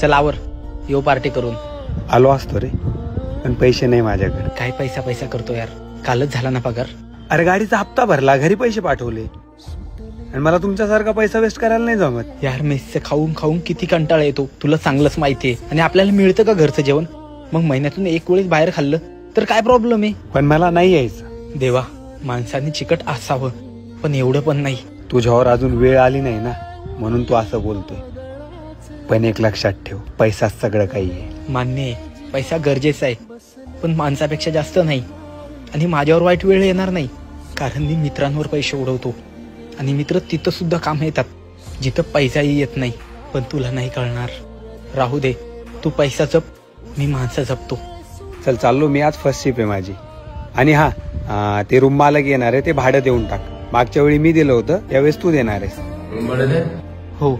चल आवर, येऊ पार्टी करून. आलो असतो रे, पण पैसे नाही माझ्याकडे. काय पैसा पैसा करतो यार, कालच झाला ना पगार. अरे गाडीचा हप्ता भरला, घरी पैसे पाठवले, आणि मला तुमच्यासारखा पैसा वेस्ट करायला नाही जमत यार. मेसचं खाऊन खाऊन किती कंटाळा येतो, तुला चांगलंच माहितीये. आणि आपल्याला मिळतं का घरचं जेवण? मग महिन्यातून एक वेळेस बाहेर खाल्लं तर काय प्रॉब्लेम आहे? पण मला नाही यायचं. देवा, माणसाने चिकट असावं, पण एवढं पण नाही. तुझ्यावर अजून वेळ आली नाही ना, म्हणून तू असं बोलतोय. पण एक लक्षात ठेव, पैसाच सगळं काही आहे. मान्य आहे, पैसा गरजेचा आहे, पण माणसापेक्षा जास्त नाही. आणि माझ्यावर वाईट वेळ येणार नाही, कारण मी मित्रांवर पैसे उडवतो. आणि मित्र तिथं सुद्धा काम येतात जिथं पैसाही येत नाही. पण तुला नाही कळणार. राहू दे, तू पैसा जप, मी माणसं जपतो. चल चाललो मी, आज फर्स्ट शिप आहे माझी. आणि हा, ते रूम मालक येणार आहे, ते भाडं देऊन टाक. मागच्या वेळी मी दिलं होतं, त्यावेळेस तू देणार आहेस. हो.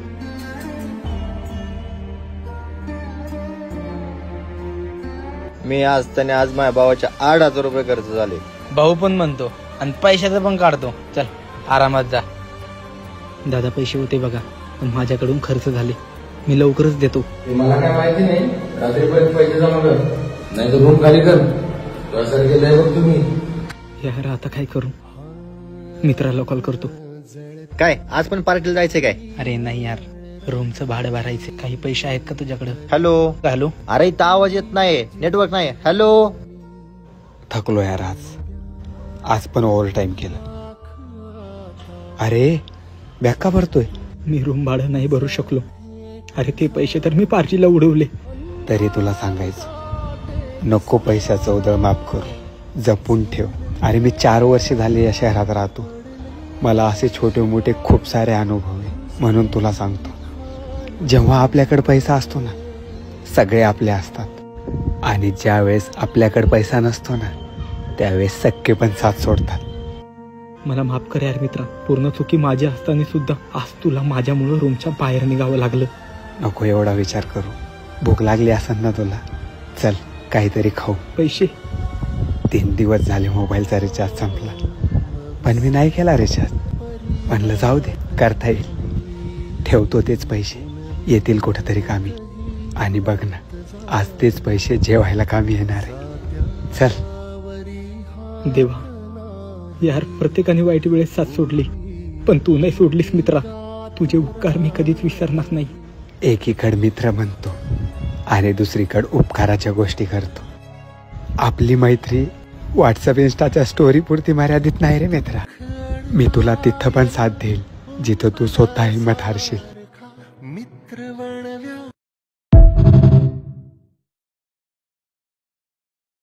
मी आज माझ्या भावाचे 8,000 रुपये खर्च झाले. भाऊ पण म्हणतो आणि पैशाचं पण काढतो. चल आरामात जा. दादा पैसे होते बघा, पण माझ्याकडून खर्च झाले. मी लवकरच देतो. मला काय माहिती नाही, रात्रीपर्यंत पैसे जमा कर, नाही तर रूम खाली कर. बघ तुम्ही. यार आता काय करू? मित्राला कॉल करतो. काय आज पण पार्टीला जायचंय काय? अरे नाही यार, रूमचं भाडं भरायचं. काही पैसे आहेत का तुझ्याकडं? Hello hello. अरे इथं आवाज येत नाही, नेटवर्क नाही. हॅलो. थकलो यार, आज पण ओव्हर टाइम केलं. अरे बॅग का भरतोय? मी रूम भाडं नाही भरू शकलो. अरे ते पैसे तर मी पार्टीला उडवले. तरी तुला सांगायचं, नको पैशाचं उधळ माफ करू, जपून ठेव. अरे मी 4 वर्ष झाले या शहरात राहतो. मला असे छोटे मोठे खूप सारे अनुभव आहे. म्हणून तुला सांगतो, जेव्हा आपल्याकडे पैसा असतो ना, सगळे आपले असतात. आणि ज्या वेळेस आपल्याकडे पैसा नसतो ना, त्यावेळेस सख्खे पण साथ सोडतात. मला माफ कर यार मित्रा, पूर्ण चुकी माझी असताना सुद्धा आज तुला माझ्यामुळे रूमच्या बाहेर निघावं लागलं. नको एवढा विचार करू. भूक लागली असेल ना तुला, चल काहीतरी खाऊ. पैसे? 3 दिवस झाले मोबाईलचा रिचार्ज संपला, पण मी नाही केला रिचार्ज. म्हणलं जाऊ दे, करता येईल. ठेवतो तेच पैसे, येतील कुठेतरी कामी. आणि बघ ना, आज तेच पैसे जेवायला कामी येणार आहे. चल. देवा यार, प्रत्येकाने वाईट वेळेस साथ सोडली, पण तू नाही सोडलीस मित्रा. तुझे उपकार मी कधीच विसरणार नाही. एकीकडे मित्र म्हणतो आणि दुसरीकडे उपकाराच्या गोष्टी करतो. आपली मैत्री व्हॉट्सअप इंस्टाच्या स्टोरी पुरती मर्यादित नाही रे मित्रा. मी तुला तिथं पण साथ देईल जिथं तू स्वतः हिंमत हारशील.